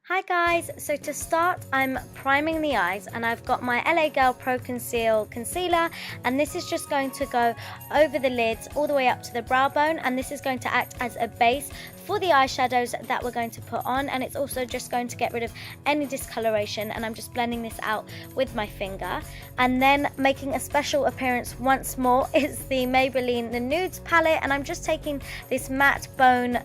Hi guys, so to start I'm priming the eyes and I've got my LA Girl Pro Conceal Concealer, and this is just going to go over the lids all the way up to the brow bone, and this is going to act as a base for the eyeshadows that we're going to put on, and it's also just going to get rid of any discoloration, and I'm just blending this out with my finger. And then making a special appearance once more is the Maybelline The Nudes palette, and I'm just taking this matte bone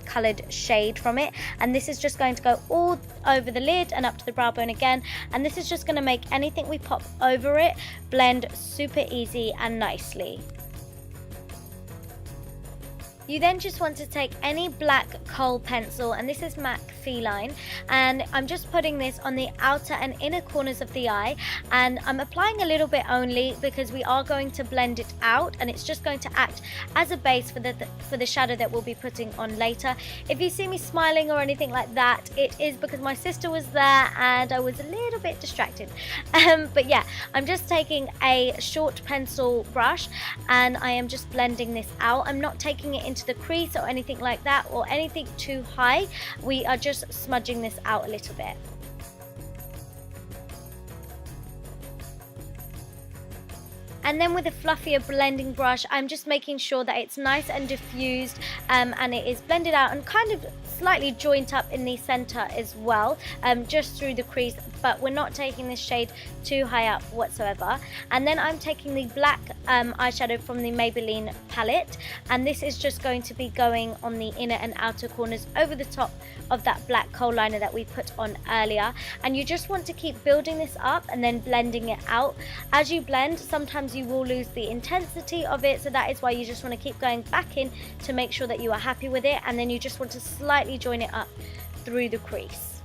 coloured shade from it, and this is just going to go all over the lid and up to the brow bone again, and this is just going to make anything we pop over it blend super easy and nicely. You then just want to take any black kohl pencil, and this is MAC Feline, and I'm just putting this on the outer and inner corners of the eye, and I'm applying a little bit only because we are going to blend it out, and it's just going to act as a base for the shadow that we'll be putting on later. If you see me smiling or anything like that, it is because my sister was there and I was a little bit distracted. But yeah, I'm just taking a short pencil brush and I am just blending this out. I'm not taking it into the crease or anything like that, or anything too high. We are just smudging this out a little bit. And then with a fluffier blending brush, I'm just making sure that it's nice and diffused, and it is blended out and kind of slightly joint up in the center as well, just through the crease, but we're not taking this shade too high up whatsoever. And then I'm taking the black eyeshadow from the Maybelline palette, and this is just going to be going on the inner and outer corners over the top of that black kohl liner that we put on earlier. And you just want to keep building this up and then blending it out. As you blend, sometimes you will lose the intensity of it, so that is why you just want to keep going back in to make sure that you are happy with it, and then you just want to slightly join it up through the crease.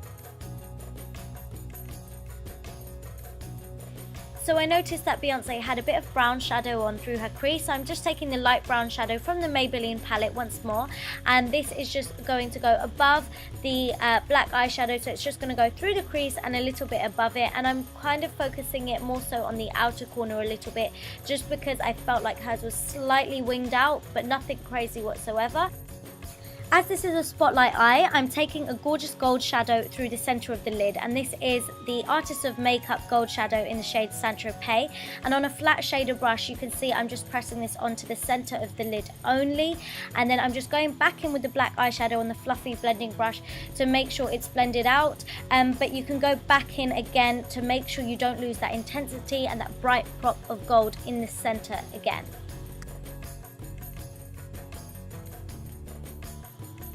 So I noticed that Beyonce had a bit of brown shadow on through her crease, so I'm just taking the light brown shadow from the Maybelline palette once more, and this is just going to go above the black eyeshadow, so it's just going to go through the crease and a little bit above it, and I'm kind of focusing it more so on the outer corner a little bit, just because I felt like hers was slightly winged out, but nothing crazy whatsoever. As this is a spotlight eye, I'm taking a gorgeous gold shadow through the center of the lid, and this is the Artist of Makeup gold shadow in the shade Saint-Tropez. And on a flat shader brush, you can see I'm just pressing this onto the center of the lid only, and then I'm just going back in with the black eyeshadow on the fluffy blending brush to make sure it's blended out, but you can go back in again to make sure you don't lose that intensity and that bright pop of gold in the center again.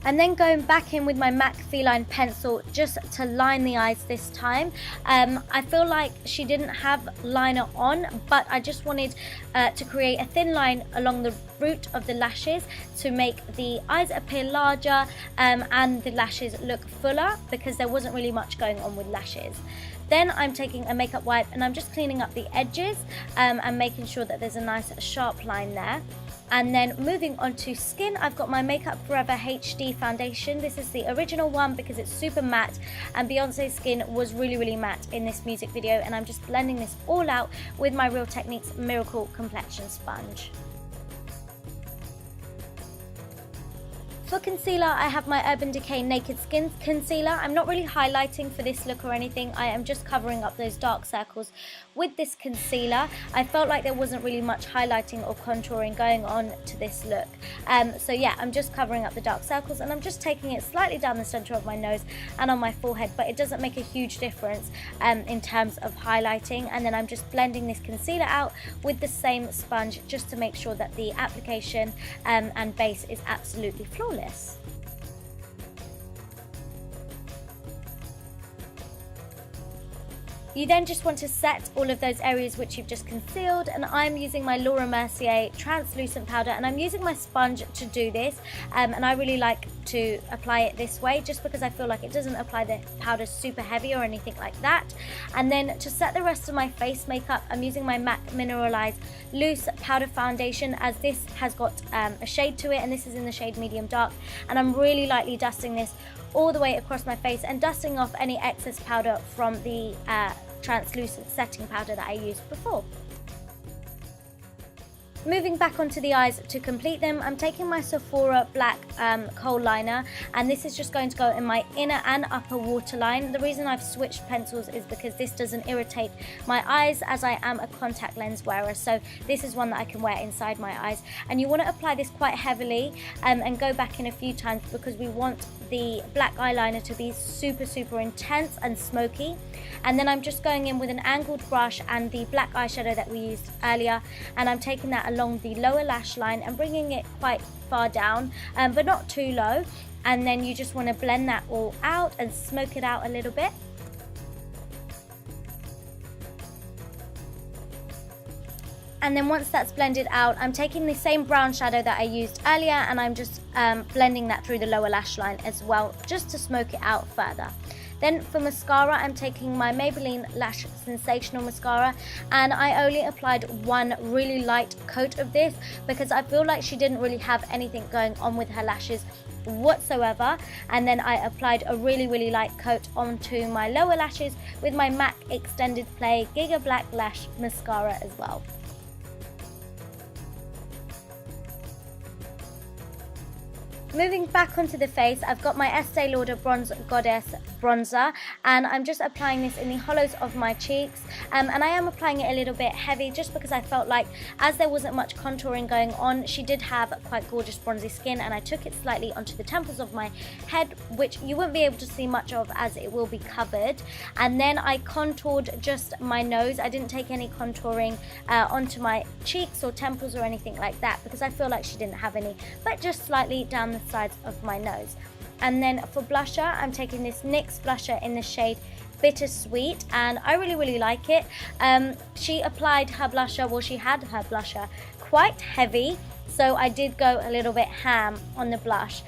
And then going back in with my MAC Feline pencil just to line the eyes this time. I feel like she didn't have liner on, but I just wanted to create a thin line along the root of the lashes to make the eyes appear larger and the lashes look fuller, because there wasn't really much going on with lashes. Then I'm taking a makeup wipe and I'm just cleaning up the edges and making sure that there's a nice sharp line there. And then moving on to skin, I've got my Makeup Forever HD foundation. This is the original one because it's super matte, and Beyonce's skin was really matte in this music video, and I'm just blending this all out with my Real Techniques Miracle Complexion Sponge. For concealer, I have my Urban Decay Naked Skin Concealer. I'm not really highlighting for this look or anything. I am just covering up those dark circles with this concealer. I felt like there wasn't really much highlighting or contouring going on to this look. So yeah, I'm just covering up the dark circles, and I'm just taking it slightly down the center of my nose and on my forehead, but it doesn't make a huge difference in terms of highlighting. And then I'm just blending this concealer out with the same sponge just to make sure that the application and base is absolutely flawless. You then just want to set all of those areas which you've just concealed, and I'm using my Laura Mercier translucent powder, and I'm using my sponge to do this, and I really like to apply it this way just because I feel like it doesn't apply the powder super heavy or anything like that. And then to set the rest of my face makeup, I'm using my MAC Mineralized Loose Powder Foundation, as this has got a shade to it, and this is in the shade Medium Dark, and I'm really lightly dusting this all the way across my face and dusting off any excess powder from the translucent setting powder that I used before. Moving back onto the eyes to complete them, I'm taking my Sephora black kohl liner, and this is just going to go in my inner and upper waterline. The reason I've switched pencils is because this doesn't irritate my eyes, as I am a contact lens wearer, so this is one that I can wear inside my eyes. And you want to apply this quite heavily and go back in a few times, because we want the black eyeliner to be super intense and smoky. And then I'm just going in with an angled brush and the black eyeshadow that we used earlier, and I'm taking that along the lower lash line and bringing it quite far down, but not too low. And then you just want to blend that all out and smoke it out a little bit. And then once that's blended out, I'm taking the same brown shadow that I used earlier, and I'm just blending that through the lower lash line as well, just to smoke it out further. Then for mascara, I'm taking my Maybelline Lash Sensational Mascara, and I only applied one really light coat of this because I feel like she didn't really have anything going on with her lashes whatsoever. And then I applied a really light coat onto my lower lashes with my MAC Extended Play Giga Black Lash Mascara as well. Moving back onto the face, I've got my Estee Lauder Bronze Goddess bronzer, and I'm just applying this in the hollows of my cheeks, and I am applying it a little bit heavy just because I felt like, as there wasn't much contouring going on, she did have quite gorgeous bronzy skin, and I took it slightly onto the temples of my head, which you won't be able to see much of as it will be covered. And then I contoured just my nose. I didn't take any contouring onto my cheeks or temples or anything like that because I feel like she didn't have any, but just slightly down the sides of my nose. And then for blusher, I'm taking this NYX blusher in the shade Bittersweet, and I really like it. She applied her blusher, well, she had her blusher quite heavy, so I did go a little bit ham on the blush.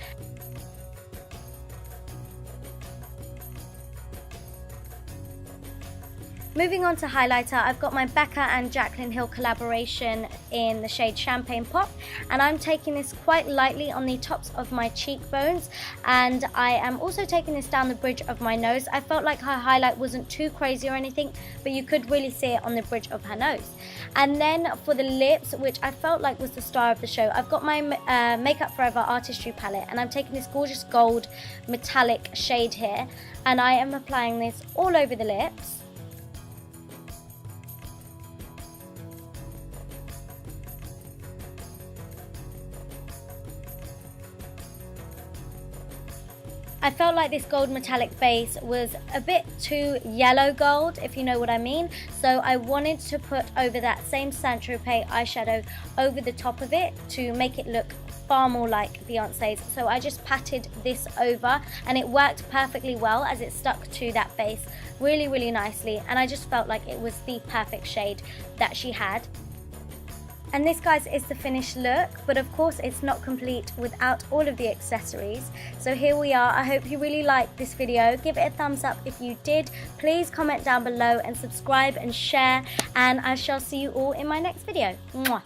Moving on to highlighter, I've got my Becca and Jaclyn Hill collaboration in the shade Champagne Pop, and I'm taking this quite lightly on the tops of my cheekbones, and I am also taking this down the bridge of my nose. I felt like her highlight wasn't too crazy or anything, but you could really see it on the bridge of her nose. And then for the lips, which I felt like was the star of the show, I've got my Makeup Forever Artistry palette, and I'm taking this gorgeous gold metallic shade here, and I am applying this all over the lips. I felt like this gold metallic base was a bit too yellow gold, if you know what I mean. So I wanted to put over that same Saint Tropez eyeshadow over the top of it to make it look far more like Beyonce's. So I just patted this over, and it worked perfectly well as it stuck to that base really nicely. And I just felt like it was the perfect shade that she had. And this, guys, is the finished look, but of course it's not complete without all of the accessories. So here we are. I hope you really liked this video. Give it a thumbs up if you did. Please comment down below and subscribe and share, and I shall see you all in my next video. Mwah.